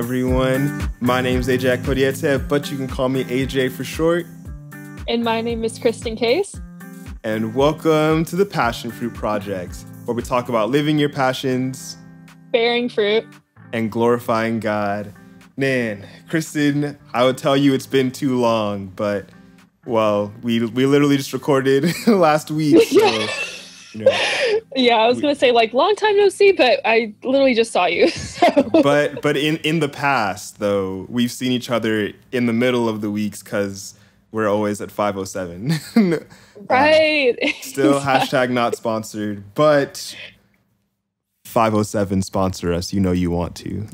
everyone. My name's AJ Akpodiete, but you can call me AJ for short. And my name is Kristen Case. And welcome to the PassionFruit Project, where we talk about living your passions, bearing fruit, and glorifying God. Man, Kristen, I would tell you it's been too long, but, well, we literally just recorded last week, so, you know. Yeah, I was going to say, long time no see, but I literally just saw you. So. But in the past, though, we've seen each other in the middle of the weeks because we're always at 5:07. Right. Still hashtag not sponsored, but 5:07 sponsor us. You know you want to.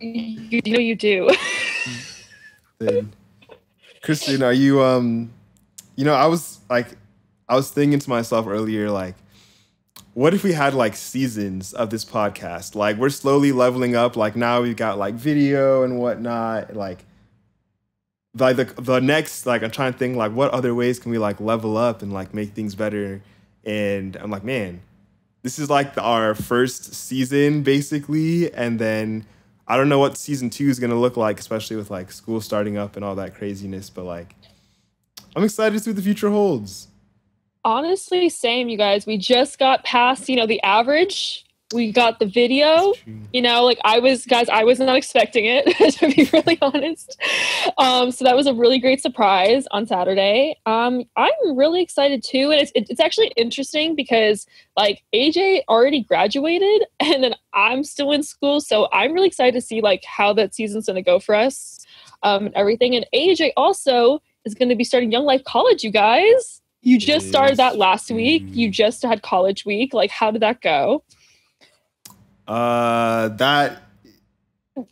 You know you do. Then, Kristen, are you I was thinking to myself earlier, what if we had seasons of this podcast? We're slowly leveling up. Now we've got video and whatnot. The next, I'm trying to think what other ways can we level up and make things better. And I'm man, this is our first season basically. And then I don't know what season 2 is going to look like, especially with school starting up and all that craziness. But I'm excited to see what the future holds. Honestly, same, you guys. We just got past, the average. We got the video, I was not expecting it, to be really honest. So that was a really great surprise on Saturday. I'm really excited too. And it's actually interesting because AJ already graduated and then I'm still in school. So I'm really excited to see how that season's going to go for us and everything. And AJ also is going to be starting Young Life College, you guys. You just started that last week. You just had college week. How did that go? That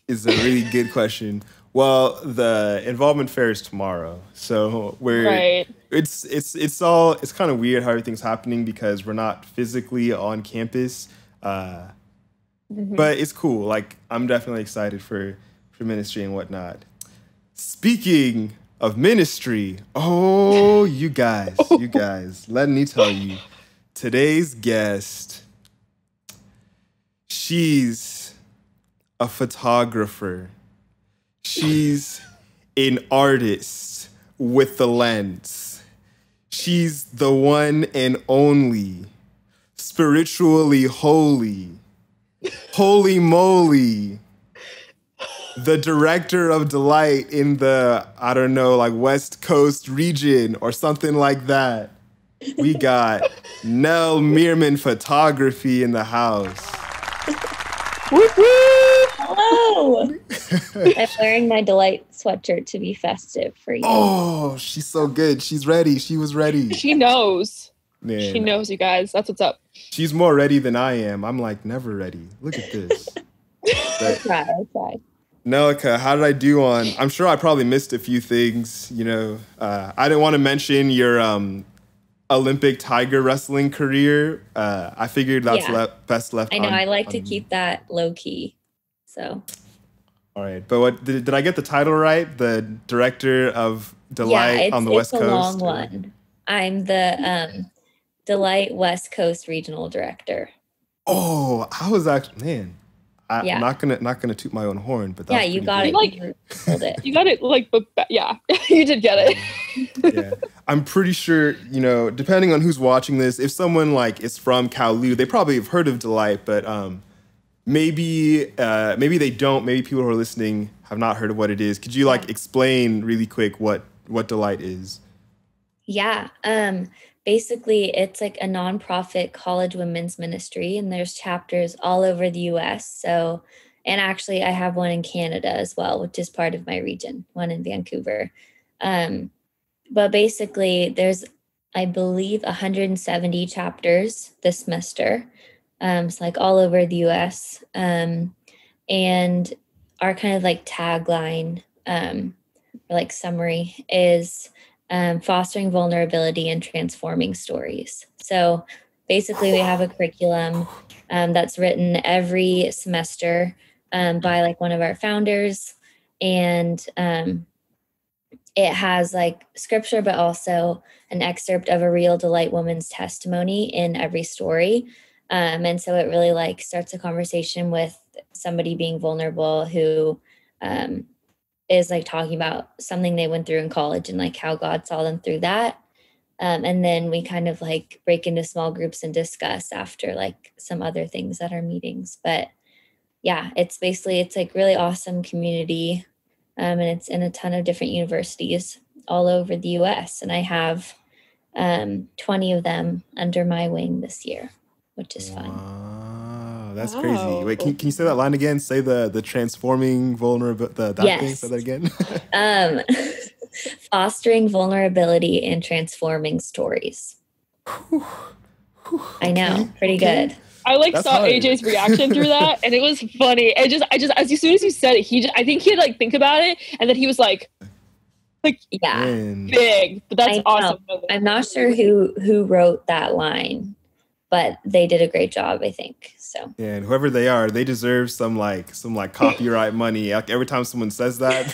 is a really good question. Well, the involvement fair is tomorrow, so it's kind of weird how everything's happening because we're not physically on campus. But it's cool. I'm definitely excited for ministry and whatnot. Speaking of ministry, you guys, let me tell you, today's guest, she's a photographer. She's an artist with the lens. She's the one and only, spiritually holy moly, the director of Delight in the, West Coast region or something like that. We got Nelleke Meerman Photography in the house. Whoop, whoop. Hello. I'm wearing my Delight sweatshirt to be festive for you. Oh, she's so good. She's ready. She was ready. She knows. Man. She knows, you guys. That's what's up. She's more ready than I am. I'm never ready. Look at this. I tried. Nelleke, how did I do on? I'm sure I probably missed a few things. I didn't want to mention your Olympic tiger wrestling career. I figured that's best left. I know. I like to keep that low key. So. All right, but what did I get the title right? The director of Delight on the West Coast. It's a long one. I'm the Delight West Coast regional director. Oh, I was actually I'm not gonna toot my own horn, but you got it. You got it. You did get it. Yeah, I'm pretty sure. Depending on who's watching this, if someone is from Cal Lu, they probably have heard of Delight, but maybe they don't. Maybe people who are listening have not heard of what it is. Could you explain really quick what Delight is? Yeah. Basically, it's a nonprofit college women's ministry, and there's chapters all over the U.S. So, and actually, I have one in Canada as well, which is part of my region, one in Vancouver. But basically, there's, I believe, 170 chapters this semester. It's all over the U.S. And our kind of tagline, or summary is fostering vulnerability and transforming stories. So basically we have a curriculum that's written every semester by one of our founders. And it has scripture, but also an excerpt of a real Delight woman's testimony in every story. And so it really starts a conversation with somebody being vulnerable who is like talking about something they went through in college and like how God saw them through that. And then we kind of like break into small groups and discuss after like some other things at our meetings. But yeah, it's like really awesome community. And it's in a ton of different universities all over the US. And I have 20 of them under my wing this year, which is fun. Wow, that's crazy. Wait, can you say that line again? Say the transforming vulnerability, that thing, say that again. Fostering vulnerability and transforming stories. I know, pretty good. I saw hard. AJ's reaction through that, and it was funny. I just as soon as you said it, I think he had like think about it, and then he was like yeah, big. But that's awesome. I'm not sure who wrote that line, but they did a great job, I think. So yeah, and whoever they are, they deserve some copyright money. Like every time someone says that.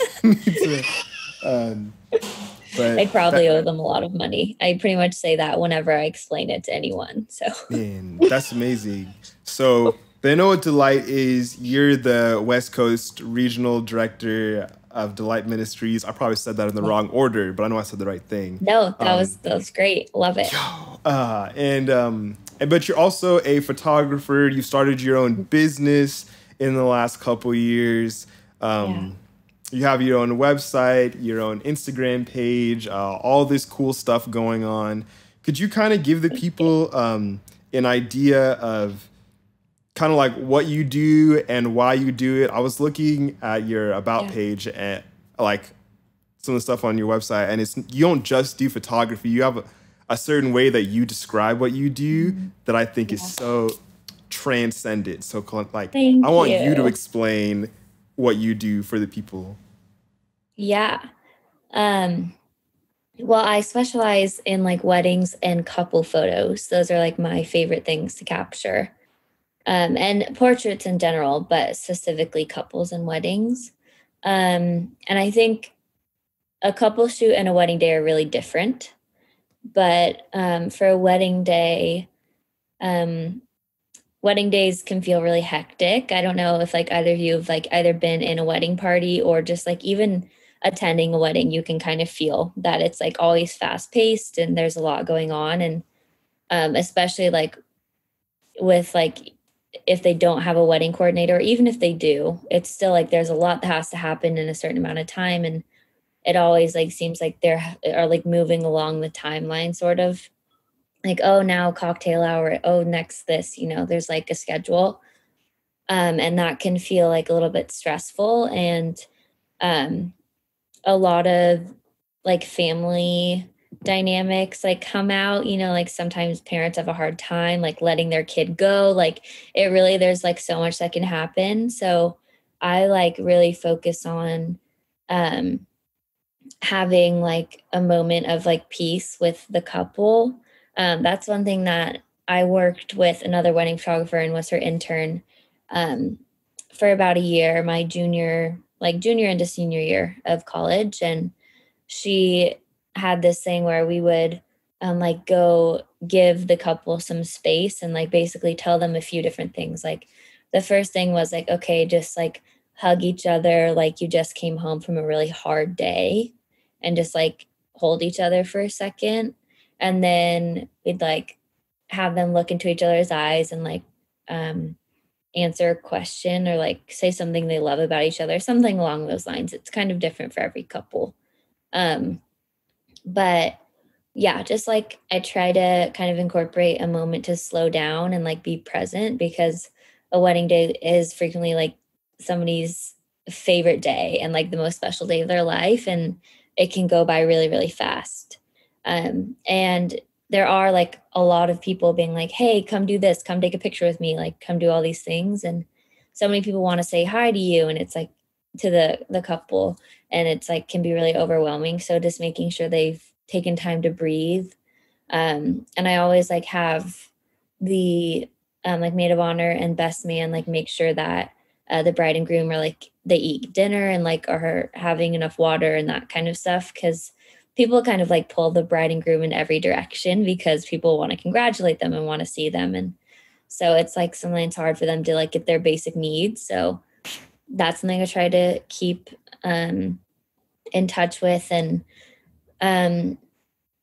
But I probably owe them a lot of money. I pretty much say that whenever I explain it to anyone. So man, that's amazing. So they know what Delight is. You're the West Coast Regional Director of Delight Ministries. I probably said that in the wrong order, but I know I said the right thing. No, that was great. Love it. But you're also a photographer. You started your own business in the last couple years. You have your own website, your own Instagram page, all this cool stuff going on. Could you kind of give the people an idea of kind of like what you do and why you do it? I was looking at your About page and like some of the stuff on your website, and you don't just do photography. You have a certain way that you describe what you do that I think is so transcendent. So like, I want you to explain what you do for the people. Yeah. Well, I specialize in like weddings and couple photos. Those are like my favorite things to capture. And portraits in general, but specifically couples and weddings. And I think a couple shoot and a wedding day are really different. But for a wedding day, wedding days can feel really hectic. I don't know if like either of you have like either been in a wedding party or just like even attending a wedding, you can kind of feel that it's like always fast paced and there's a lot going on. And especially like with like, if they don't have a wedding coordinator, or even if they do, it's still like there's a lot that has to happen in a certain amount of time. And it always like seems like they are like moving along the timeline, sort of like, oh, now cocktail hour. Oh, next this, there's like a schedule. And that can feel like a little bit stressful. And a lot of like family dynamics like come out, like sometimes parents have a hard time like letting their kid go. Like there's like so much that can happen. So I like really focus on having like a moment of like peace with the couple. That's one thing that I worked with another wedding photographer and was her intern for about a year, my junior into senior year of college. And she had this thing where we would like go give the couple some space and like basically tell them a few different things. Like the first thing was like, okay, just like hug each other like you just came home from a really hard day and just like hold each other for a second. And then we'd like have them look into each other's eyes and like answer a question or like say something they love about each other, something along those lines. It's kind of different for every couple. But yeah, just like I try to kind of incorporate a moment to slow down and like be present, because a wedding day is frequently like somebody's favorite day and like the most special day of their life. And it can go by really, really fast. And there are like a lot of people being like, hey, come do this, come take a picture with me, like come do all these things. And so many people want to say hi to you. And it's like to the couple, and it's like can be really overwhelming. So just making sure they've taken time to breathe. And I always like have the like maid of honor and best man like make sure that the bride and groom are like they eat dinner and like are having enough water and that kind of stuff, because people kind of like pull the bride and groom in every direction because people want to congratulate them and want to see them. And So it's like sometimes hard for them to like get their basic needs. So that's something I try to keep in touch with. And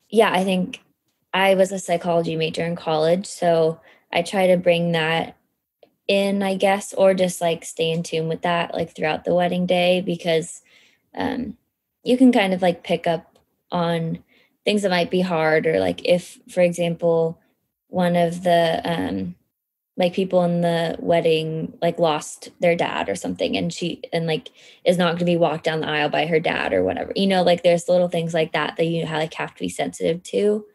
yeah, I think I was a psychology major in college. So I try to bring that in, I guess, or just like stay in tune with that like throughout the wedding day, because you can kind of like pick up on things that might be hard, or like if, for example, one of the like people in the wedding like lost their dad or something, and she and like is not going to be walked down the aisle by her dad or whatever, you know, like there's little things like that that you like have to be sensitive to.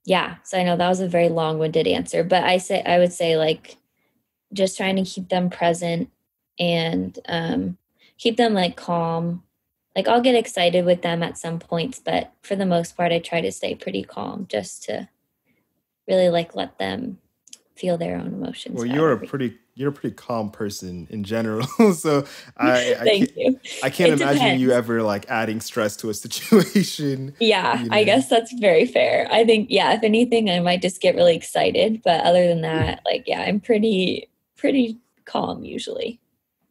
Yeah, so I know that was a very long-winded answer, but I would say like just trying to keep them present and keep them like calm. Like I'll get excited with them at some points, but for the most part I try to stay pretty calm just to really like let them feel their own emotions. Well, you're a pretty calm person in general. So I can't imagine you ever like adding stress to a situation. Yeah, you know? I guess that's very fair. I think, yeah, if anything, I might just get really excited. But other than that, like, yeah, I'm pretty calm usually.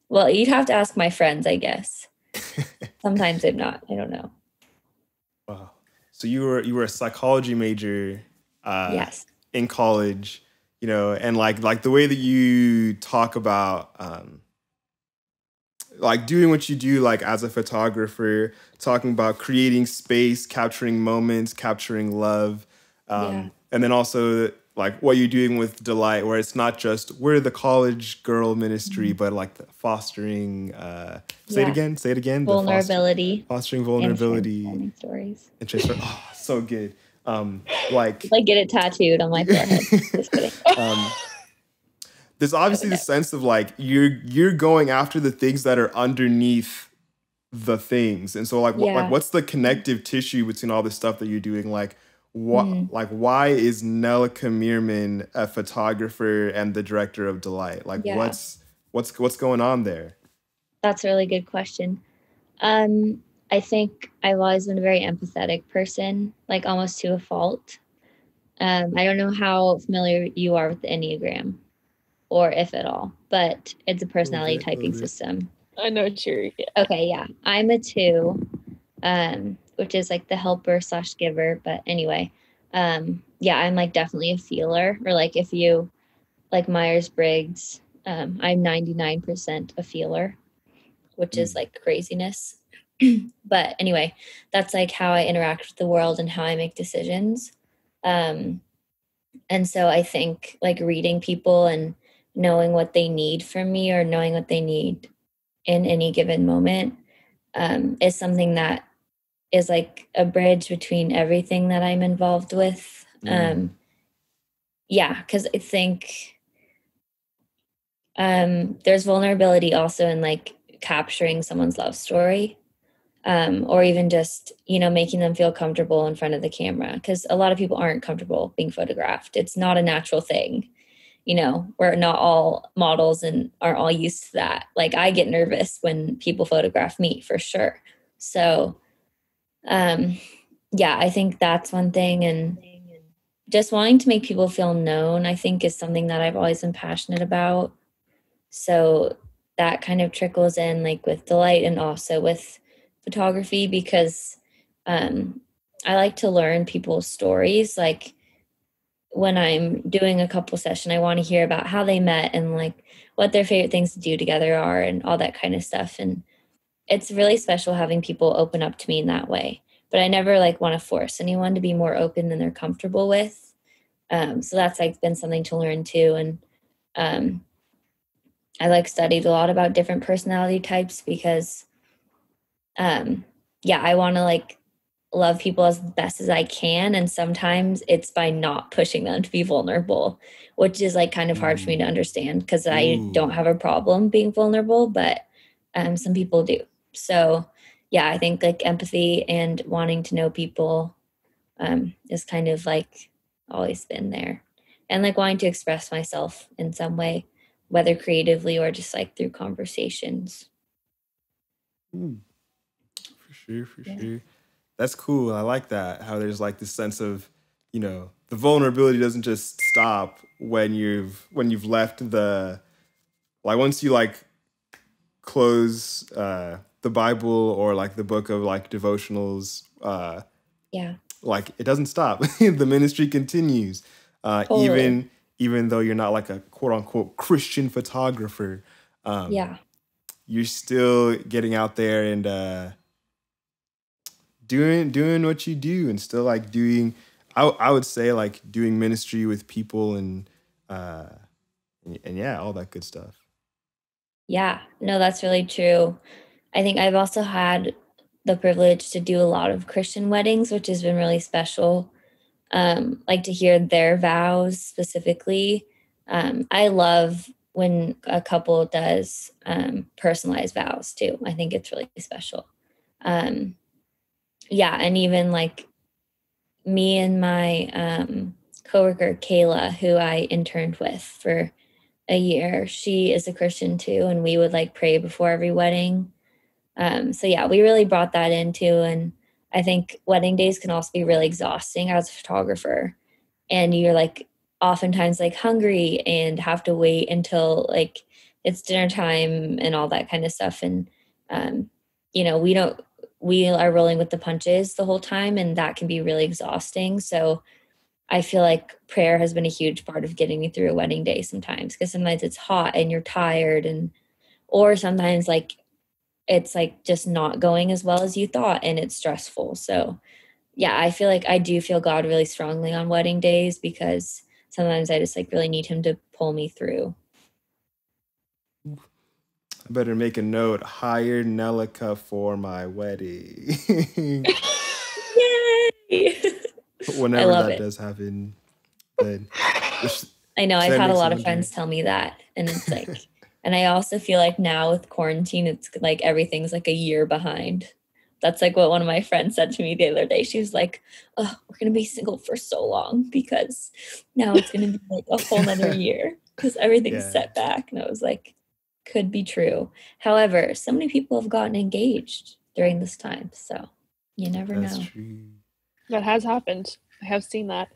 Well, you'd have to ask my friends, I guess. Sometimes I'm not. I don't know. Wow. So you were a psychology major yes. in college. You know, and like the way that you talk about like doing what you do, like as a photographer, talking about creating space, capturing moments, capturing love, and then also like what you're doing with Delight, where it's not just we're the college girl ministry, but like the fostering. Say it again. Vulnerability. Fostering vulnerability. And stories. And oh, so good. Like get it tattooed on my forehead. Just kidding. There's obviously the sense of like you're going after the things that are underneath the things, and so like what's the connective tissue between all the stuff that you're doing? Like like why is Nelleke Meerman a photographer and the director of Delight? Like what's going on there? That's a really good question. I think I've always been a very empathetic person, like almost to a fault. I don't know how familiar you are with the Enneagram, or if at all, but it's a personality typing system. I know what you're. Yeah. Okay, yeah. I'm a 2, which is like the helper / giver. But anyway, yeah, I'm like definitely a feeler, or like if you like Myers-Briggs, I'm 99% a feeler, which is like craziness. But anyway, that's like how I interact with the world and how I make decisions. And so I think like reading people and knowing what they need from me, or knowing what they need in any given moment, is something that is like a bridge between everything that I'm involved with. Yeah, because I think there's vulnerability also in like capturing someone's love story. Or even just, you know, making them feel comfortable in front of the camera. Because a lot of people aren't comfortable being photographed. It's not a natural thing. You know, we're not all models and aren't all used to that. Like I get nervous when people photograph me, for sure. So, yeah, I think that's one thing. And just wanting to make people feel known, I think, is something that I've always been passionate about. So that kind of trickles in like with Delight and also with photography, because I like to learn people's stories. Like when I'm doing a couple session, I want to hear about how they met and like what their favorite things to do together are and all that kind of stuff. And it's really special having people open up to me in that way. But I never like want to force anyone to be more open than they're comfortable with. So that's like been something to learn too. And I like studied a lot about different personality types because yeah, I want to like love people as best as I can. And sometimes it's by not pushing them to be vulnerable, which is like kind of hard for me to understand, because I don't have a problem being vulnerable, but some people do. So yeah, I think like empathy and wanting to know people is kind of like always been there, and like wanting to express myself in some way, whether creatively or just like through conversations. For sure. That's cool. I like that. How there's like this sense of the vulnerability doesn't just stop when you've left once you like close the Bible or like the book of like devotionals, like it doesn't stop. The ministry continues, totally. even though you're not like a quote unquote Christian photographer. You're still getting out there and doing what you do, and still like doing. I would say like doing ministry with people and yeah, all that good stuff. Yeah, no, that's really true. I think I've also had the privilege to do a lot of Christian weddings, which has been really special. Like to hear their vows specifically. I love when a couple does personalized vows too. I think it's really special. And even like me and my coworker Kayla, who I interned with for a year, she is a Christian too, and we would like pray before every wedding. We really brought that into, and I think wedding days can also be really exhausting as a photographer, and you're like oftentimes like hungry and have to wait until like it's dinner time and all that kind of stuff. And we are rolling with the punches the whole time, and that can be really exhausting. So I feel like prayer has been a huge part of getting me through a wedding day sometimes, because sometimes it's hot and you're tired, or sometimes like it's like just not going as well as you thought and it's stressful. So yeah, I feel like I do feel God really strongly on wedding days, because sometimes I just like really need him to pull me through. I better make a note. Hire Nelleke for my wedding. Yay! Whenever that does happen, then I know I've had a lot of friends tell me that, and it's like, and I also feel like now with quarantine, it's like everything's like a year behind. That's like what one of my friends said to me the other day. She was like, "Oh, we're gonna be single for so long because now it's gonna be like a whole nother year because everything's set back." And I was like, could be true. However, so many people have gotten engaged during this time, so you never know. That's true. That has happened. I have seen that.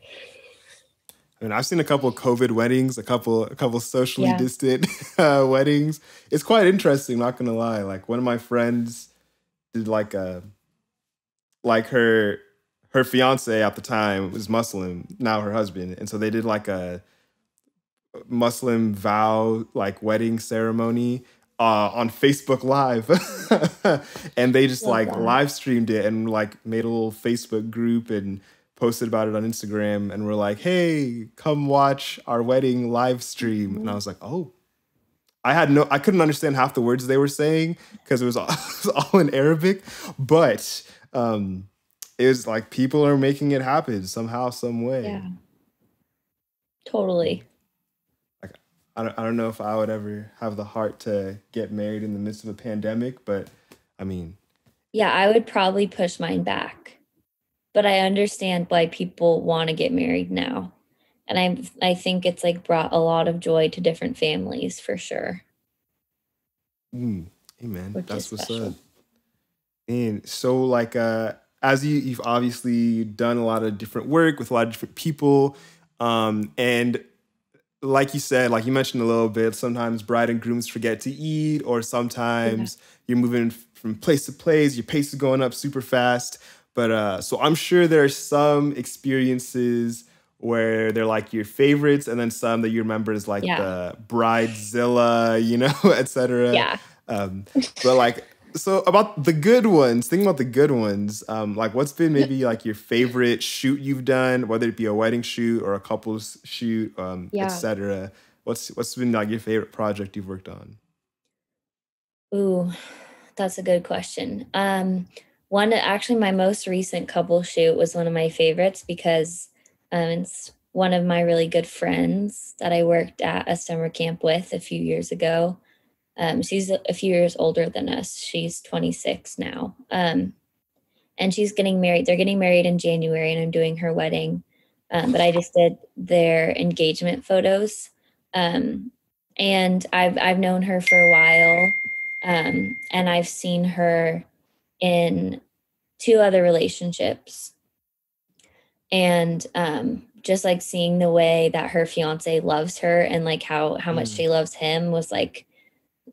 I mean, I've seen a couple of COVID weddings, a couple socially distant weddings. It's quite interesting, not gonna lie. Like one of my friends did like her fiance at the time was Muslim, now her husband, and so they did like a Muslim vow like wedding ceremony on Facebook Live, and they just live streamed it and like made a little Facebook group and posted about it on Instagram, and we're like, "Hey, come watch our wedding live stream." And I was like, "Oh." I couldn't understand half the words they were saying because it was all in Arabic, but it was like people are making it happen somehow, some way. Yeah, totally. Like, I don't know if I would ever have the heart to get married in the midst of a pandemic, but I mean, yeah, I would probably push mine back, but I understand why people want to get married now. And I think it's like brought a lot of joy to different families for sure. Amen. That's what's up. And so like as you've obviously done a lot of different work with a lot of different people. And like you said, like you mentioned a little bit, sometimes bride and grooms forget to eat, or sometimes you're moving from place to place, your pace is going up super fast. But so I'm sure there are some experiences where they're like your favorites, and then some that you remember as like the bridezilla, et cetera. Yeah. But like, so about the good ones, thinking about the good ones, like what's been maybe like your favorite shoot you've done, whether it be a wedding shoot or a couple's shoot, et cetera. What's been like your favorite project you've worked on? Ooh, that's a good question. Actually my most recent couple shoot was one of my favorites because it's one of my really good friends that I worked at a summer camp with a few years ago. She's a few years older than us. She's 26 now. And she's getting married. They're getting married in January, and I'm doing her wedding. But I just did their engagement photos. And I've known her for a while. And I've seen her in 2 other relationships. And just like seeing the way that her fiance loves her and like how much she loves him was like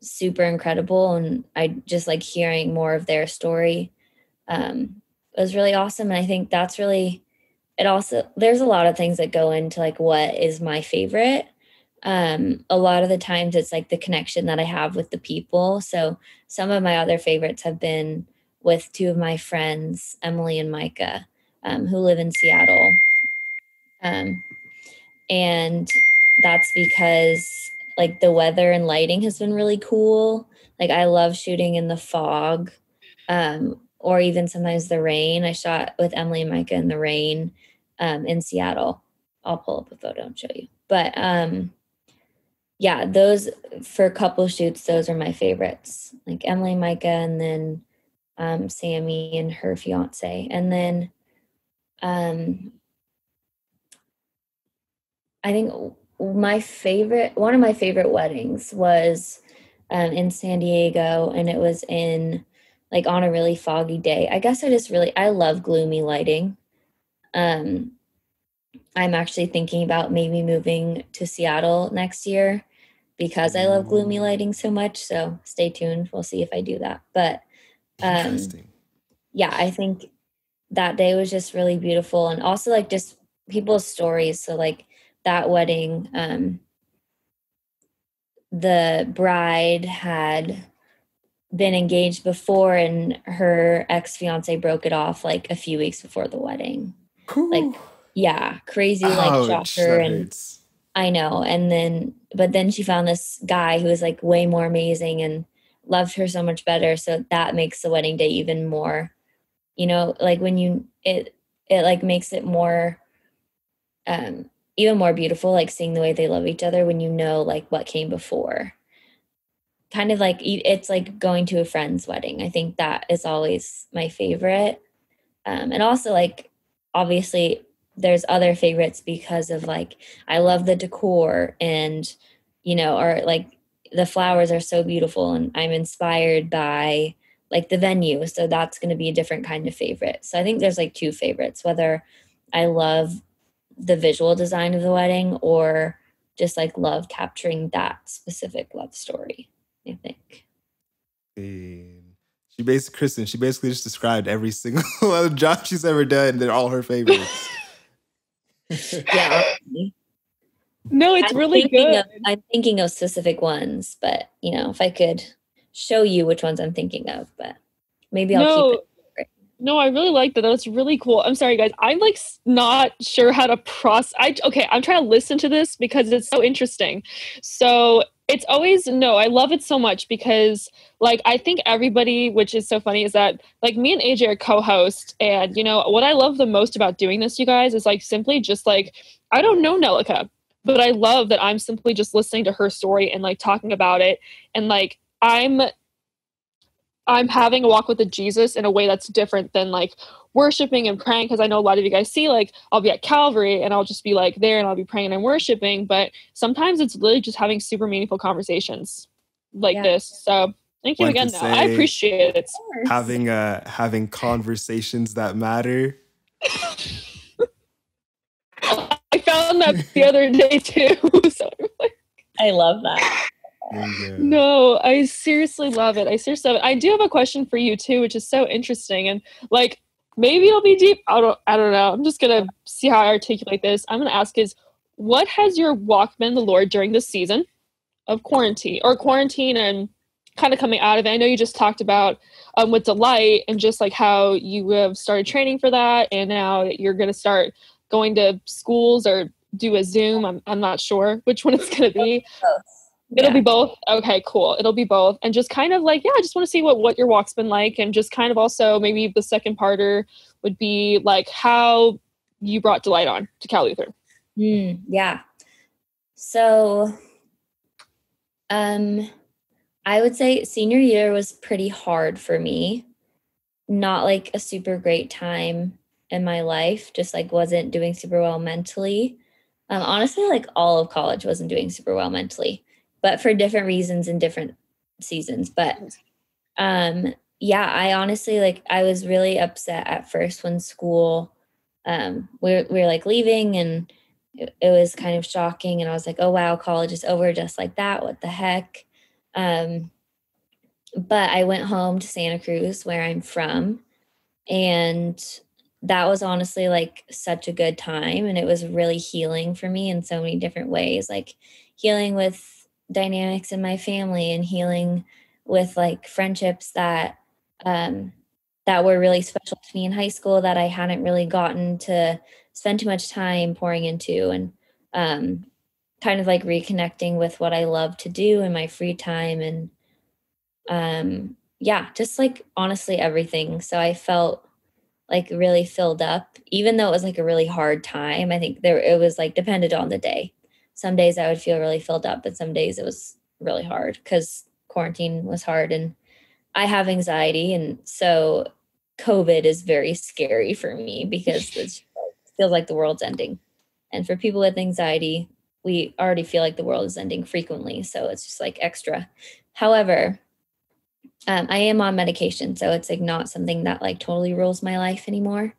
super incredible. And I just like hearing more of their story was really awesome. And I think that's really, it also, there's a lot of things that go into like what is my favorite. A lot of the times it's like the connection that I have with the people. So some of my other favorites have been with two of my friends, Emily and Micah, who live in Seattle. And that's because like the weather and lighting has been really cool. Like I love shooting in the fog, or even sometimes the rain. I shot with Emily and Micah in the rain in Seattle. I'll pull up a photo and show you. But yeah, those for couple shoots, those are my favorites. Like Emily and Micah, and then Sammy and her fiance. And then I think one of my favorite weddings was in San Diego, and it was in like on a really foggy day. I guess I love gloomy lighting. I'm actually thinking about maybe moving to Seattle next year because I love gloomy lighting so much. So stay tuned. We'll see if I do that. But interesting. Yeah, I think that day was just really beautiful, and also like just people's stories. So like that wedding, the bride had been engaged before and her ex-fiance broke it off like a few weeks before the wedding. Like, yeah, crazy, like shocker. And hurts. I know. But then she found this guy who was like way more amazing and loved her so much better. So that makes the wedding day even more, like when it like makes it more, even more beautiful, like seeing the way they love each other when like what came before. Kind of like it's like going to a friend's wedding. I think that is always my favorite. And also like obviously there's other favorites because of like I love the decor and or like the flowers are so beautiful and I'm inspired by like the venue. So that's going to be a different kind of favorite. So I think there's like two favorites, whether I love the visual design of the wedding or just like love capturing that specific love story, I think. She basically just described every single other job she's ever done. They're all her favorites. Yeah. No, it's really good. I'm thinking of specific ones, but if I could show you which ones I'm thinking of, but maybe I'll keep it. No, I really like that. That's really cool. I'm sorry, guys. I'm like not sure how to process. I'm trying to listen to this because it's so interesting. So it's always, I love it so much because like, I think everybody, which is so funny is that like me and AJ are co-hosts and what I love the most about doing this, you guys, is like simply just like, I don't know Nelleke, but I love that I'm simply just listening to her story and like talking about it. And like, I'm having a walk with the Jesus in a way that's different than like worshiping and praying. Cause I know a lot of you guys see like I'll be at Calvary and I'll just be like there and I'll be praying and worshiping. But sometimes it's really just having super meaningful conversations like this. So thank you again. I appreciate it. Having conversations that matter. I found that the other day too. So I love that. No, I seriously love it. I do have a question for you too, which is so interesting. And like, maybe it'll be deep. I don't know. I'm just going to see how I articulate this. I'm going to ask is, what has your walk been the Lord during this season of quarantine and kind of coming out of it? I know you just talked about with Delight and just like how you have started training for that. And now that you're going to start going to schools or do a Zoom. I'm not sure which one it's going to be. It'll be both. Okay, cool. It'll be both. And just kind of like, I just want to see what your walk's been like. And just kind of also maybe the second parter would be like how you brought Delight on to Cal Lutheran. Yeah. So, I would say senior year was pretty hard for me. Not like a super great time in my life. Just like wasn't doing super well mentally. Honestly, like all of college wasn't doing super well mentally, but for different reasons in different seasons. But I honestly I was really upset at first when school we were like leaving, and it was kind of shocking. And I was like, oh, wow, college is over just like that. What the heck? But I went home to Santa Cruz, where I'm from. And that was honestly like such a good time. And it was really healing for me in so many different ways, like healing with dynamics in my family, and healing with like friendships that, that were really special to me in high school that I hadn't really gotten to spend too much time pouring into, and kind of like reconnecting with what I love to do in my free time. And yeah, just like honestly everything. So I felt like really filled up, even though it was like a really hard time. I think it was like depended on the day. Some days I would feel really filled up, but some days it was really hard because quarantine was hard, and I have anxiety. And so COVID is very scary for me because it feels like the world's ending. And for people with anxiety, we already feel like the world is ending frequently. So it's just like extra. However, I am on medication, so it's like not something that like totally rules my life anymore.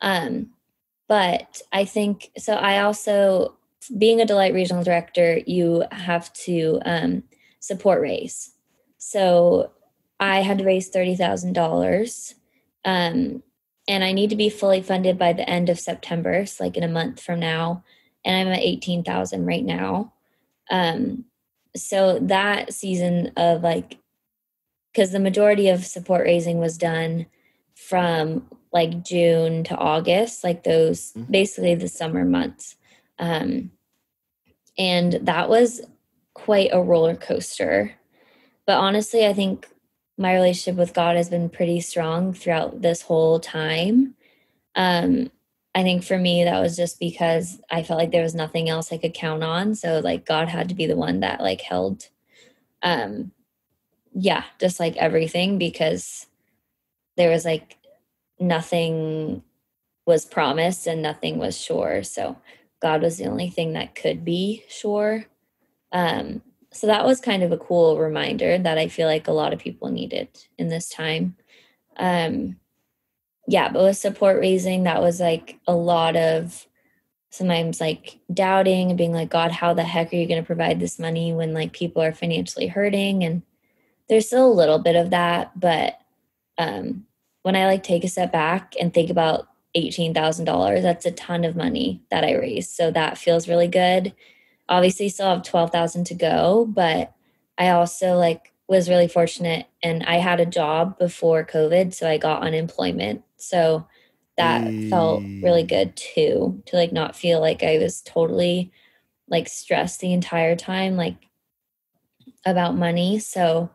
But I think so. I also, being a Delight Regional Director, you have to support raise. So I had to raise $30,000, and I need to be fully funded by the end of September, so like in a month from now. And I'm at 18,000 right now. So that season of like, because the majority of support raising was done from like June to August, like those basically the summer months. And that was quite a roller coaster. But honestly, I think my relationship with God has been pretty strong throughout this whole time. I think for me, that was just because I felt like there was nothing else I could count on. So like God had to be the one that like held, yeah, just like everything, because there was like nothing was promised and nothing was sure. So God was the only thing that could be sure. So that was kind of a cool reminder that I feel like a lot of people needed in this time. Yeah, but with support raising, that was like a lot of sometimes like doubting and being like, God, how the heck are you going to provide this money when like people are financially hurting? And there's still a little bit of that, but when I like take a step back and think about $18,000, that's a ton of money that I raised. So that feels really good. Obviously still have 12,000 to go, but I also like was really fortunate, and I had a job before COVID, so I got unemployment. So that felt really good too, to like not feel like I was totally like stressed the entire time, like about money. So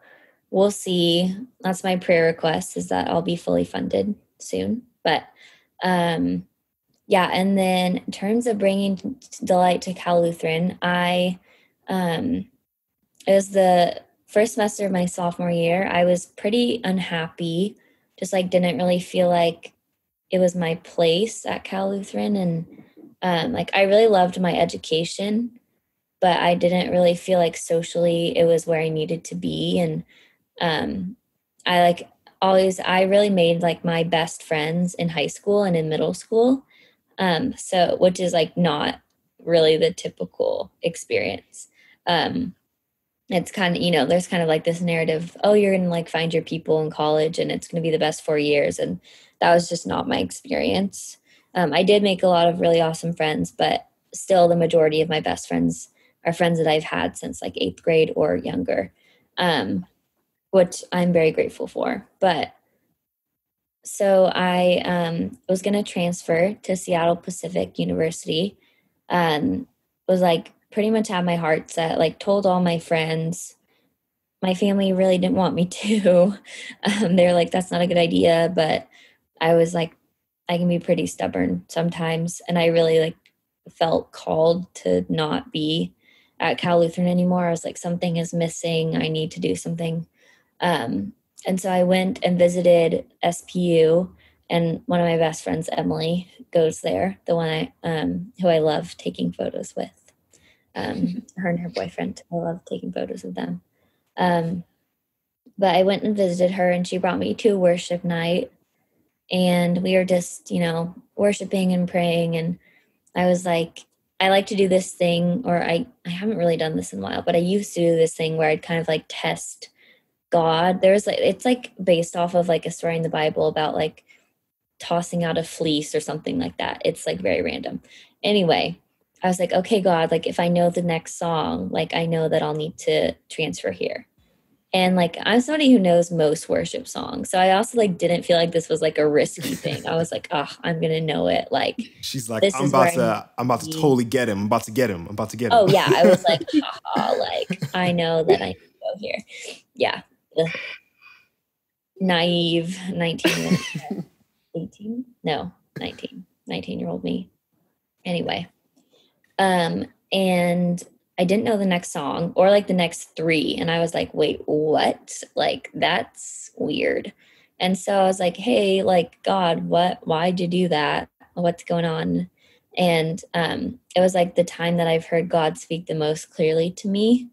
we'll see. That's my prayer request, is that I'll be fully funded soon. But yeah, and then in terms of bringing Delight to Cal Lutheran, it was the first semester of my sophomore year. I was pretty unhappy, just like didn't really feel like it was my place at Cal Lutheran. And like I really loved my education, but I didn't really feel like socially it was where I needed to be. And I like I really made like my best friends in high school and in middle school. So which is like not really the typical experience. It's kind of, there's kind of like this narrative, oh, you're going to like find your people in college and it's going to be the best 4 years. And that was just not my experience. I did make a lot of really awesome friends, but still the majority of my best friends are friends that I've had since like 8th grade or younger, which I'm very grateful for. But so I was going to transfer to Seattle Pacific University. Was like pretty much had my heart set, like told all my friends. My family really didn't want me to. They're like, that's not a good idea. But I was like, I can be pretty stubborn sometimes. And I really like felt called to not be at Cal Lutheran anymore. I was like, something is missing. I need to do something. And so I went and visited SPU, and one of my best friends, Emily, goes there, the one who I love taking photos with. Her and her boyfriend, I love taking photos with them. But I went and visited her, and she brought me to a worship night. and we were just, worshiping and praying. And I was like, I like to do this thing, or I haven't really done this in a while, but I used to do this thing where I'd kind of like test God. It's like based off of like a story in the Bible about like tossing out a fleece or something like that. It's like very random. Anyway, I was like, okay, God, like if I know the next song, like I know that I'll need to transfer here. And like, I'm somebody who knows most worship songs. So I also like didn't feel like this was like a risky thing. I was like, oh, I'm going to know it. Like, she's like, I'm about to totally get him. I'm about to get him. Oh yeah. I was like, like I know that I need to go here. Yeah. The naive 19-year-old me. Anyway. And I didn't know the next song or like the next three. And I was like, wait, what? Like, that's weird. And so I was like, hey, like, God, why'd you do that? What's going on? And it was like the time that I've heard God speak the most clearly to me.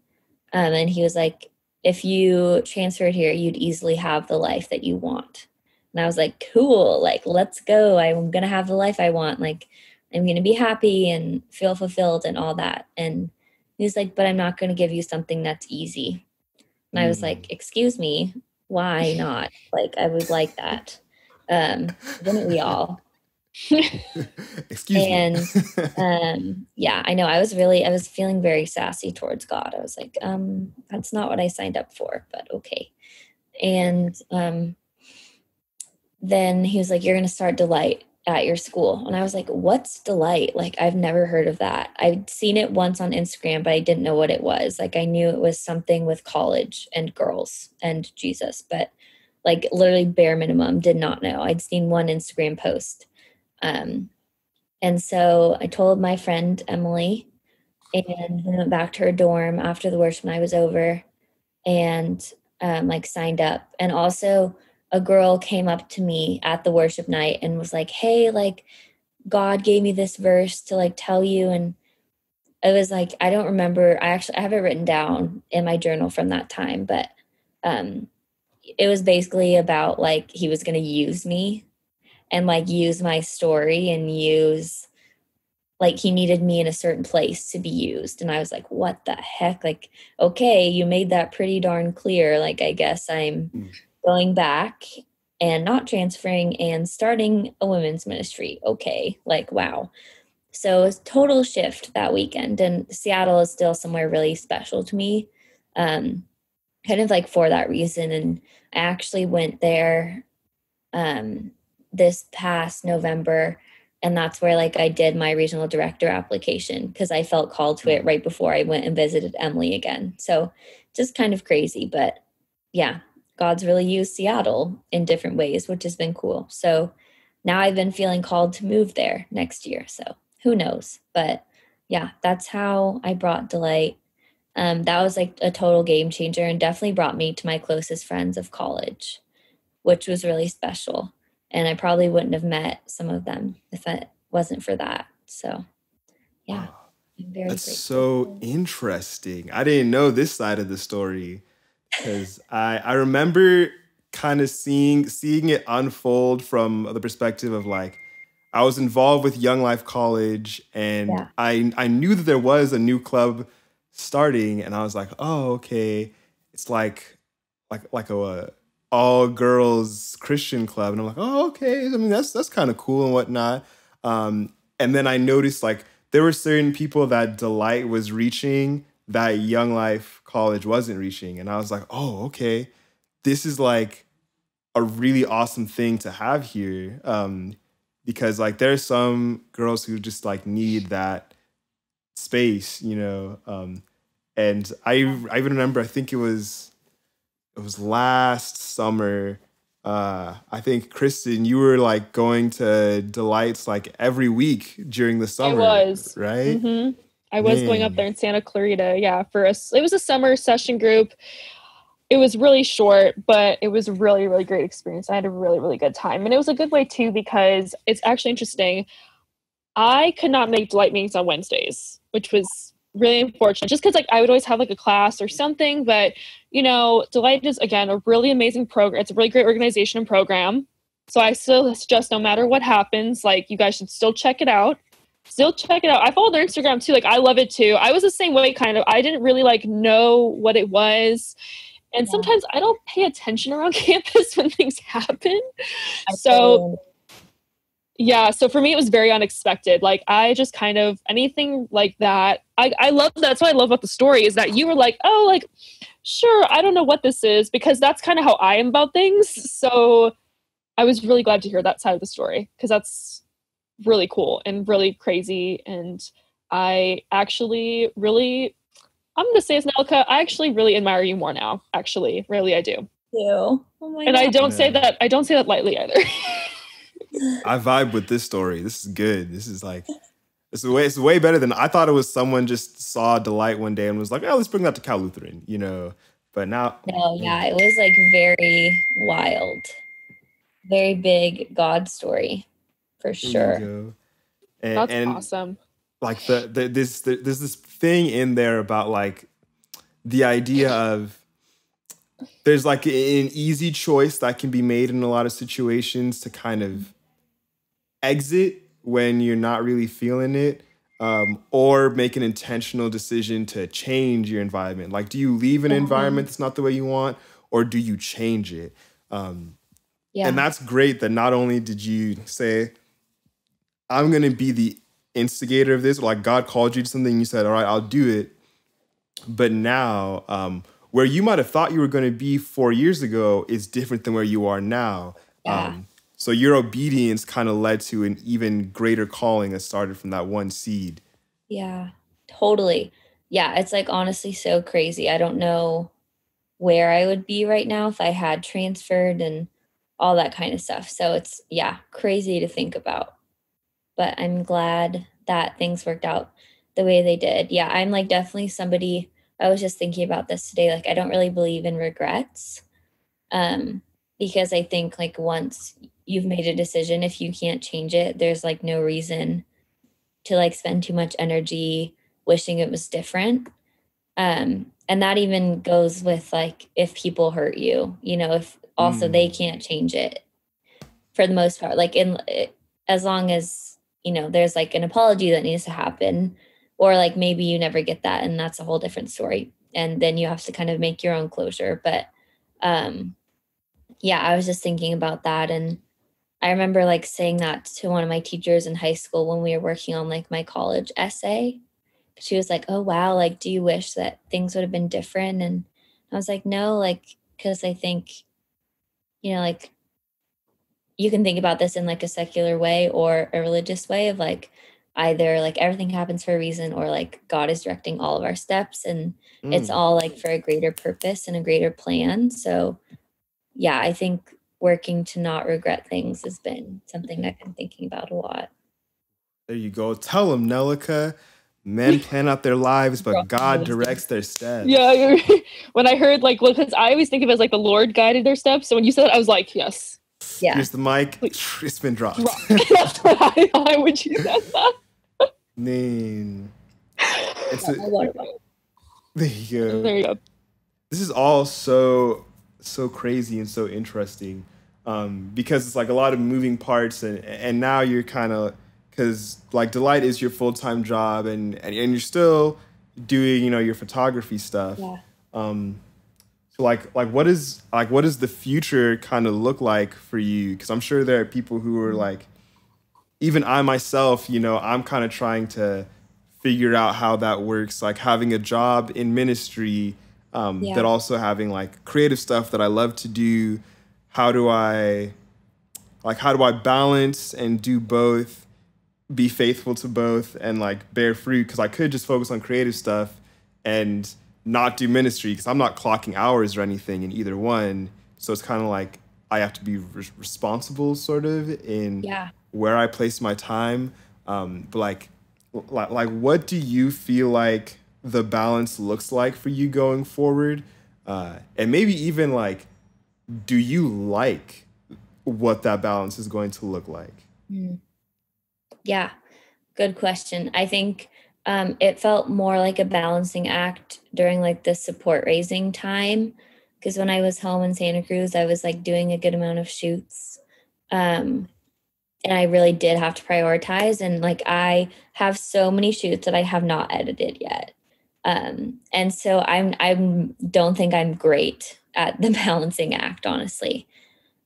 And he was like, if you transferred here, you'd easily have the life that you want. And I was like, cool, like, let's go. I'm going to have the life I want. Like, I'm going to be happy and feel fulfilled and all that. And he was like, but I'm not going to give you something that's easy. And I was like, excuse me, why not? Like, I would like that. Wouldn't we all? Excuse me. And yeah, I know I was feeling very sassy towards God. I was like, that's not what I signed up for, but okay. And then he was like, you're going to start Delight at your school. And I was like, what's Delight? Like, I've never heard of that. I'd seen it once on Instagram, but I didn't know what it was. Like, I knew it was something with college and girls and Jesus, but like literally bare minimum, did not know. I'd seen one Instagram post. And so I told my friend Emily, and we went back to her dorm after the worship night was over and like signed up. And also a girl came up to me at the worship night and was like, hey, like God gave me this verse to like tell you. And it was like, I don't remember. I have it written down in my journal from that time, but it was basically about like he was going to use me and like use my story and use like he needed me in a certain place to be used. And I was like, what the heck? Like, okay, you made that pretty darn clear. Like, I guess I'm going back and not transferring and starting a women's ministry. Okay, like, wow. So it was a total shift that weekend. And Seattle is still somewhere really special to me, kind of like for that reason. And I actually went there this past November, and that's where like I did my regional director application because I felt called to it right before I went and visited Emily again. So just kind of crazy, but yeah, God's really used Seattle in different ways, which has been cool. So now I've been feeling called to move there next year. So who knows? But yeah, that's how I brought Delight. That was like a total game changer and definitely brought me to my closest friends of college, which was really special. And I probably wouldn't have met some of them if it wasn't for that. So, yeah. I'm very That's grateful. so interesting. I didn't know this side of the story because I remember kind of seeing it unfold from the perspective of like, I was involved with Young Life College and I knew that there was a new club starting and I was like, oh, okay. It's like a all girls Christian club. And I'm like, oh, okay. I mean, that's kind of cool and whatnot. And then I noticed like there were certain people that Delight was reaching that Young Life College wasn't reaching. And I was like, oh, okay. This is like a really awesome thing to have here. Because like there's some girls who just like need that space, you know? And I even remember, I think it was last summer. I think Kristen, you were like going to Delights like every week during the summer. I was, right? Mm-hmm. I was going up there in Santa Clarita. Yeah, it was a summer session group. It was really short, but it was a really, really great experience. I had a really, really good time, and it was a good way too because it's actually interesting. I could not make Delight meetings on Wednesdays, which was really unfortunate just because like I would always have like a class or something, but you know, Delight is again a really amazing program. It's a really great organization and program. So I still suggest, no matter what happens, like, you guys should still check it out. I follow their Instagram too. Like, I love it too. I was the same way, kind of. I didn't really like know what it was. And sometimes I don't pay attention around campus when things happen. So for me, it was very unexpected. Like, I just kind of, anything like that, I love, that's what I love about the story, is that you were like, oh, like, sure, I don't know what this is, because that's kind of how I am about things. So I was really glad to hear that side of the story, because that's really cool and really crazy. And I actually really, I'm going to say, as Nelleke, I actually really admire you more now. Actually, really, I do. Thank you. Oh my and God. I don't say that lightly either. I vibe with this story. This is good. This is like, it's way better than I thought. It was someone just saw Delight one day and was like, oh, let's bring that to Cal Lutheran, you know. But now, no, yeah, it was like very wild, very big God story, for sure. That's awesome. Like there's this thing in there about like the idea of there's like an easy choice that can be made in a lot of situations to kind of exit when you're not really feeling it, or make an intentional decision to change your environment. Like, do you leave an environment that's not the way you want, or do you change it? And that's great that not only did you say, I'm going to be the instigator of this, or like God called you to something, you said, all right, I'll do it. But now, where you might have thought you were going to be 4 years ago is different than where you are now. So your obedience kind of led to an even greater calling that started from that one seed. Yeah, totally. Yeah, it's like honestly so crazy. I don't know where I would be right now if I had transferred and all that kind of stuff. So it's, crazy to think about. But I'm glad that things worked out the way they did. Yeah, I'm like definitely somebody, I was just thinking about this today. Like, I don't really believe in regrets. Because I think like once you've made a decision, if you can't change it, there's like no reason to like spend too much energy wishing it was different. And that even goes with like if people hurt you, you know, if also they can't change it for the most part, like as long as, you know, there's like an apology that needs to happen, or like maybe you never get that and that's a whole different story. And then you have to kind of make your own closure. But I was just thinking about that. And I remember like saying that to one of my teachers in high school when we were working on like my college essay. She was like, oh, wow, like, do you wish that things would have been different? And I was like, no, like, because I think, you know, like, you can think about this in like a secular way or a religious way of like either like everything happens for a reason, or like God is directing all of our steps and it's all like for a greater purpose and a greater plan. So yeah, I think working to not regret things has been something I've been thinking about a lot. There you go. Tell them, Nelleke. Men plan out their lives, but God directs their steps. Yeah. When I heard like, because I always think of it as like the Lord guided their steps. So when you said that, I was like, yes. Yeah. Here's the mic. It's been dropped. That's what I thought when you said that. Man. There you go. There you go. This is all so crazy and so interesting, because it's like a lot of moving parts, and now you're kind of, because like Delight is your full-time job, and you're still doing, you know, your photography stuff. Yeah. So like what is the future kind of look like for you? Because I'm sure there are people who are like, even I myself, you know, I'm kind of trying to figure out how that works, like having a job in ministry, but also having like creative stuff that I love to do. How do I balance and do both, be faithful to both, and like bear fruit? Because I could just focus on creative stuff and not do ministry, because I'm not clocking hours or anything in either one. So it's kind of like I have to be responsible sort of in where I place my time. But like what do you feel like the balance looks like for you going forward? And maybe even like, do you like what that balance is going to look like? Yeah, good question. I think it felt more like a balancing act during like the support raising time, because when I was home in Santa Cruz, I was like doing a good amount of shoots. And I really did have to prioritize. And like, I have so many shoots that I have not edited yet. And so I don't think I'm great at the balancing act, honestly.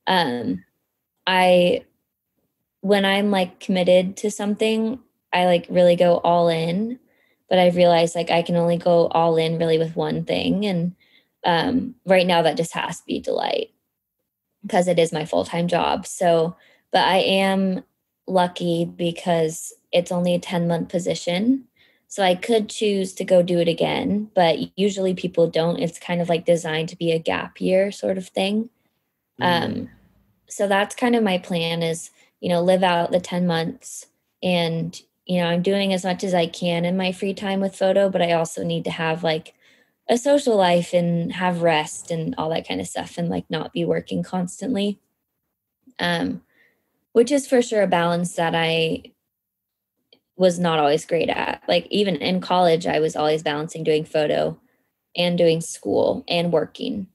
When I'm like committed to something, I like really go all in, but I've realized like I can only go all in really with one thing. And right now that just has to be Delight because it is my full-time job. So, but I am lucky because it's only a 10-month position. So I could choose to go do it again, but usually people don't. It's kind of like designed to be a gap year sort of thing. So that's kind of my plan is, live out the 10 months and, I'm doing as much as I can in my free time with photo, but I also need to have like a social life and have rest and all that kind of stuff and like not be working constantly. Which is for sure a balance that I was not always great at. Like even in college, I was always balancing doing photo and doing school and working.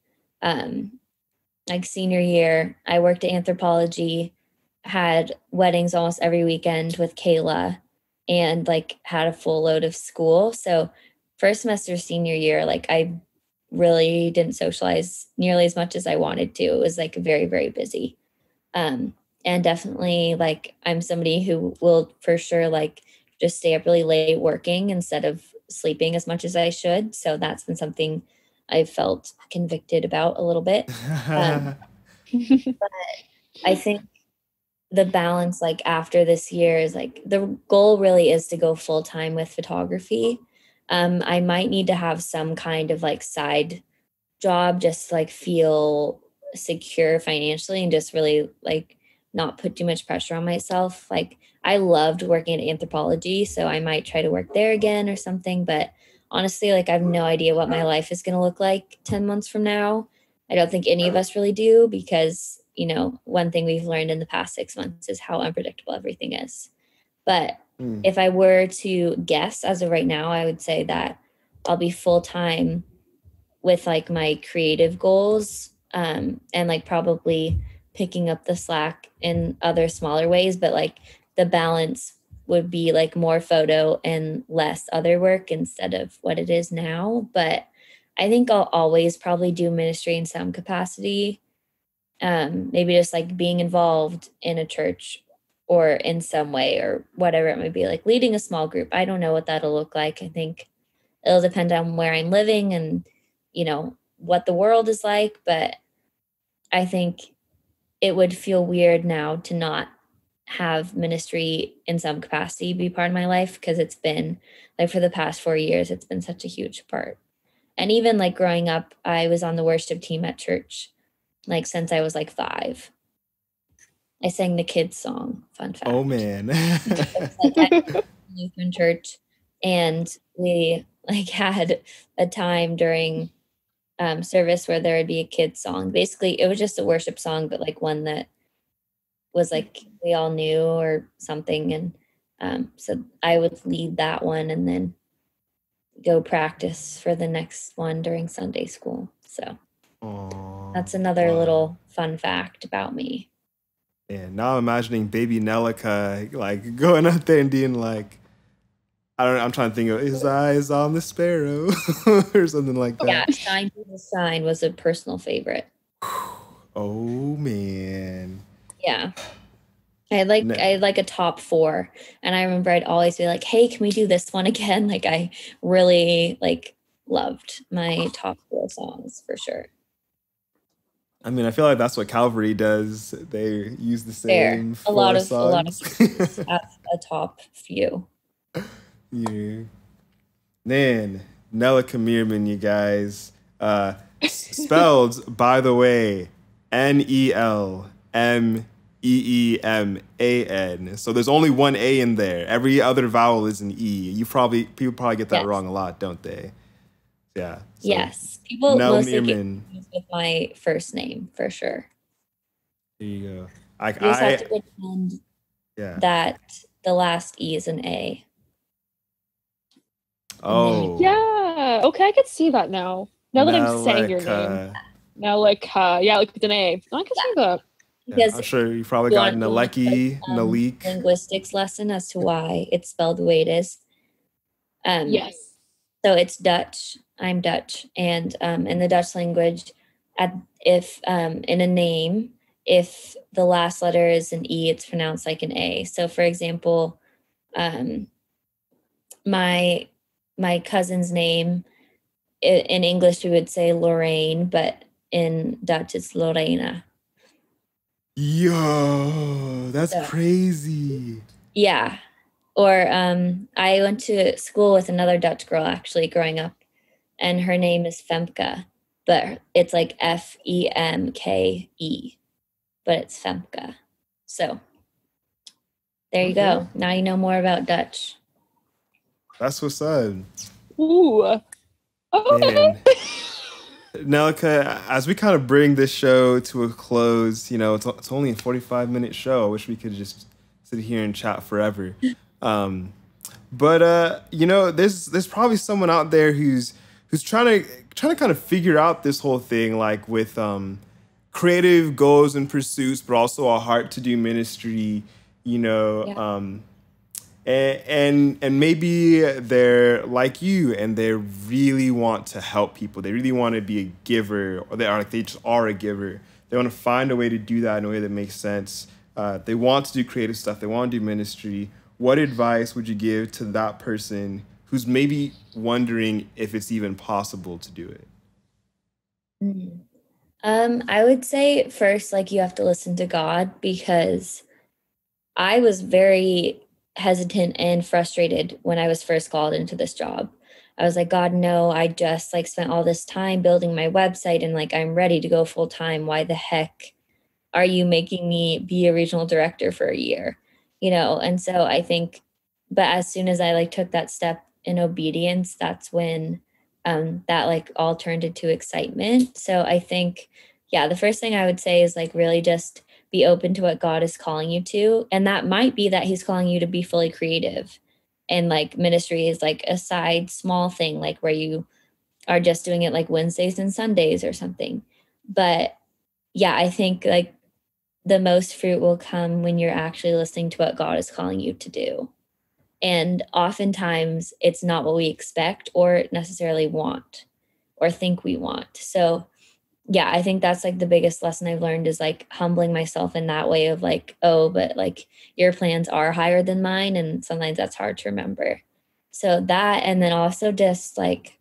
Like senior year, I worked at Anthropology, had weddings almost every weekend with Kayla, and like had a full load of school. So first semester senior year, like I really didn't socialize nearly as much as I wanted to. It was like very, very busy. And definitely like I'm somebody who will for sure like just stay up really late working instead of sleeping as much as I should. So that's been something I felt convicted about a little bit. But I think the balance like after this year is like the goal really is to go full time with photography. I might need to have some kind of like side job just to like feel secure financially and just really like not put too much pressure on myself. Like I loved working at Anthropology, so I might try to work there again or something. But honestly, like I have no idea what my life is going to look like 10 months from now. I don't think any of us really do because, one thing we've learned in the past 6 months is how unpredictable everything is. But if I were to guess as of right now, I would say that I'll be full time with like my creative goals and like probably picking up the slack in other smaller ways, but like the balance would be like more photo and less other work instead of what it is now. But I think I'll always probably do ministry in some capacity. Maybe just like being involved in a church or in some way or whatever it might be, like leading a small group. I don't know what that'll look like. I think it'll depend on where I'm living and, what the world is like. But I think it would feel weird now to not have ministry in some capacity be part of my life because it's been like for the past 4 years, it's been such a huge part. And even like growing up, I was on the worship team at church, like since I was like 5. I sang the kids song, fun fact. Oh man. It's like at Lutheran church, and we like had a time during service where there would be a kids song. Basically, it was just a worship song, but like one that was like we all knew or something. And so I would lead that one and then go practice for the next one during Sunday school. So that's another little fun fact about me. Yeah, now I'm imagining baby Nelleke like going out there and being like, I'm trying to think of his eyes on the sparrow or something like that. Yeah, Shine Jesus Shine was a personal favorite. Oh man. Yeah. I had like a top 4, and I remember I'd always be like, hey, can we do this one again? Like I really like loved my top 4 songs for sure. I mean, I feel like that's what Calvary does. They use the same a lot of songs. That's a top few. Yeah. Then Nelleke Meerman, you guys. Spelled, by the way, Nelmeeman. So there's only one A in there. Every other vowel is an E. People probably get that wrong a lot, don't they? Yeah. So yes. People mostly get confused with my first name for sure. There you go. You just have to pretend that the last E is an A. Oh. Yeah. Okay, I could see that now. Now that I'm saying your name. Nelleke. Yeah, like with an A. I can see that. Yeah, I'm sure you probably got Nelleke, Nelleke. Linguistics lesson as to why it's spelled the way it is. Yes. So it's Dutch. I'm Dutch, and in the Dutch language, if in a name, if the last letter is an E, it's pronounced like an A. So, for example, my cousin's name in English we would say Lorraine, but in Dutch it's Lorena. Yo, that's crazy. Yeah. Or I went to school with another Dutch girl actually growing up, and her name is Femke, but it's like Femke, but it's Femke. So there you go. Now you know more about Dutch. That's what's up. Ooh. Okay. Nelleke, as we kind of bring this show to a close, you know, it's only a 45-minute show. I wish we could just sit here and chat forever. But you know, there's probably someone out there who's trying to kind of figure out this whole thing, like with creative goals and pursuits, but also a heart to do ministry, you know, and maybe they're like you and they really want to help people. They really want to be a giver, or they just are a giver. They want to find a way to do that in a way that makes sense. They want to do creative stuff. They want to do ministry. What advice would you give to that person who's maybe wondering if it's even possible to do it? I would say first, like, you have to listen to God, because I was very hesitant and frustrated when I was first called into this job. I was like, God, no, I just like spent all this time building my website and like I'm ready to go full time. Why the heck are you making me be a regional director for a year? You know, and so I think, but as soon as I like took that step in obedience, that's when that like all turned into excitement. So I think, yeah, the first thing I would say is like really just be open to what God is calling you to. And that might be that he's calling you to be fully creative. And like ministry is like a side small thing, like where you are just doing it like Wednesdays and Sundays or something. But yeah, I think like the most fruit will come when you're actually listening to what God is calling you to do. And oftentimes it's not what we expect or necessarily want or think we want. So yeah, I think that's like the biggest lesson I've learned is like humbling myself in that way of like, oh, but like your plans are higher than mine. And sometimes that's hard to remember. So that, and then also just like,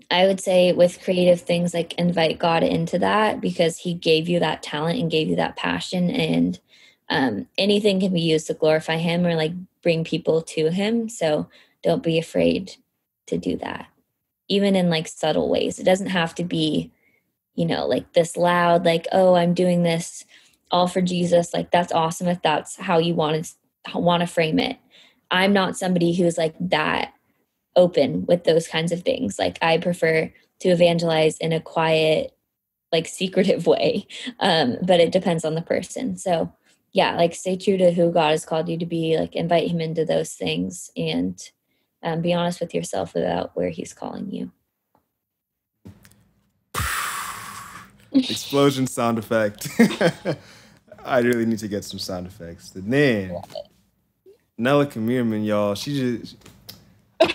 I would say with creative things, like invite God into that, because he gave you that talent and gave you that passion, and anything can be used to glorify him or like bring people to him. So don't be afraid to do that, even in like subtle ways. It doesn't have to be, you know, like this loud, like, oh, I'm doing this all for Jesus. Like, that's awesome if that's how you want to frame it. I'm not somebody who's like that open with those kinds of things. Like, I prefer to evangelize in a quiet, like secretive way. But it depends on the person. So yeah, like stay true to who God has called you to be, like invite him into those things, and be honest with yourself about where he's calling you. Explosion sound effect. I really need to get some sound effects. And then Nelleke Meerman, y'all, she just,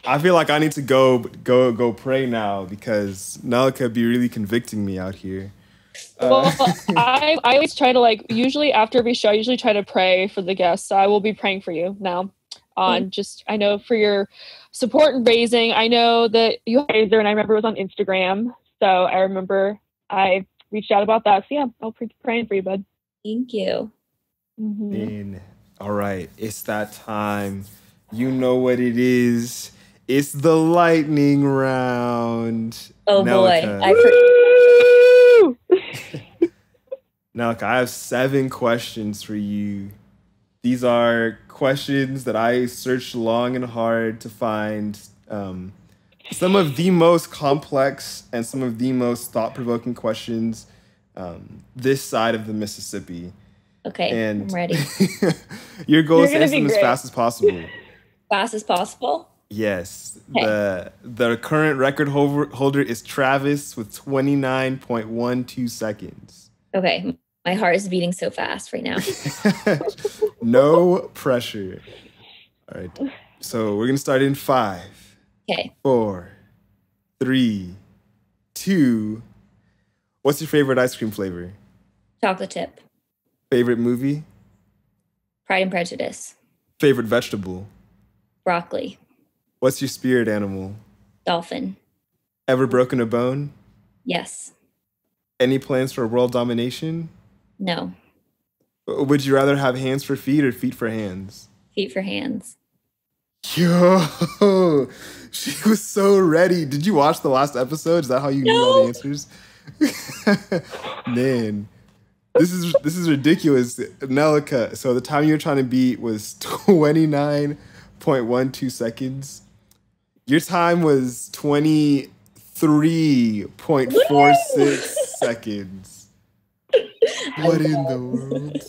I feel like I need to go pray now, because Nelleke be really convicting me out here. Well, I always try to like, usually after every show, I usually try to pray for the guests. So I will be praying for you now on just, I know for your support and raising. I know that you had Razor, and I remember it was on Instagram. So I remember I reached out about that. So yeah, I'll be praying for you, bud. Thank you. Mm-hmm. All right, it's that time. You know what it is. It's the lightning round. Oh Nelleke. boy. Nelleke, I have 7 questions for you. These are questions that I searched long and hard to find. Some of the most complex and some of the most thought-provoking questions this side of the Mississippi. Okay, and I'm ready. Your goal is to answer them as fast as possible. Fast as possible? Yes. Okay. The current record holder is Travis with 29.12 seconds. Okay. My heart is beating so fast right now. No pressure. All right. So we're going to start in 5, Okay. 4, 3, 2. What's your favorite ice cream flavor? Chocolate chip. Favorite movie? Pride and Prejudice. Favorite vegetable? Broccoli. What's your spirit animal? Dolphin. Ever broken a bone? Yes. Any plans for world domination? No. Would you rather have hands for feet or feet for hands? Feet for hands. Yo, she was so ready. Did you watch the last episode? Is that how you knew all the answers? Man, this is ridiculous. Nelleke, so the time you were trying to beat was 29.12 seconds. Your time was 23.46 seconds. What in the world?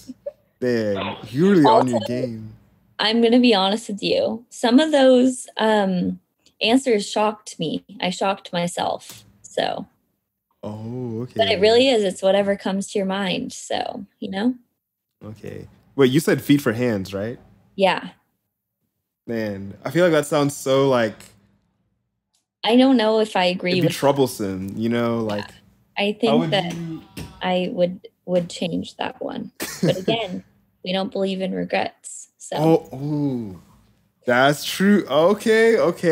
Man, you're really on your game. I'm going to be honest with you. Some of those answers shocked me. I shocked myself. So. Oh, okay. But it really is. It's whatever comes to your mind. So, you know? Okay. Wait, you said feet for hands, right? Yeah. Man, I feel like that sounds so like... I don't know if I agree with... It'd be troublesome, you know? Like... I think that I would change that one. But again, we don't believe in regrets. So. Oh, that's true. Okay. What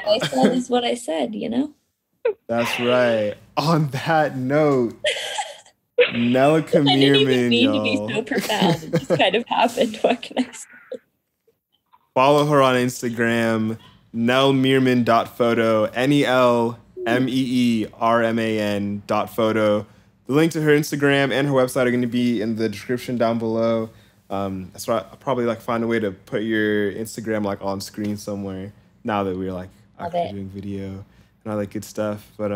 I said is what I said, you know? That's right. On that note, Nelleke Meerman, I didn't even mean to be so profound. It just kind of happened. What can I say? Follow her on Instagram, nellmeerman.photo, NELMEERMAN.photo. The link to her Instagram and her website are going to be in the description down below. That's why I'll probably like find a way to put your Instagram like on screen somewhere now that we're like actually doing video and all that good stuff. But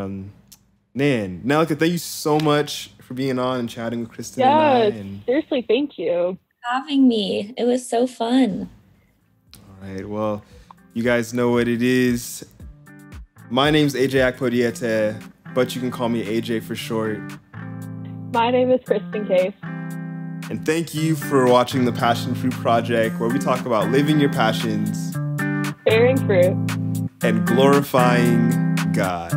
man, Nelleke, thank you so much for being on and chatting with Kristen and I. And seriously, thank you for having me. It was so fun. All right, well, you guys know what it is. My name's AJ Akpodiete, but you can call me AJ for short. My name is Kristen Case. And thank you for watching the PassionFruit Project, where we talk about living your passions, bearing fruit, and glorifying God.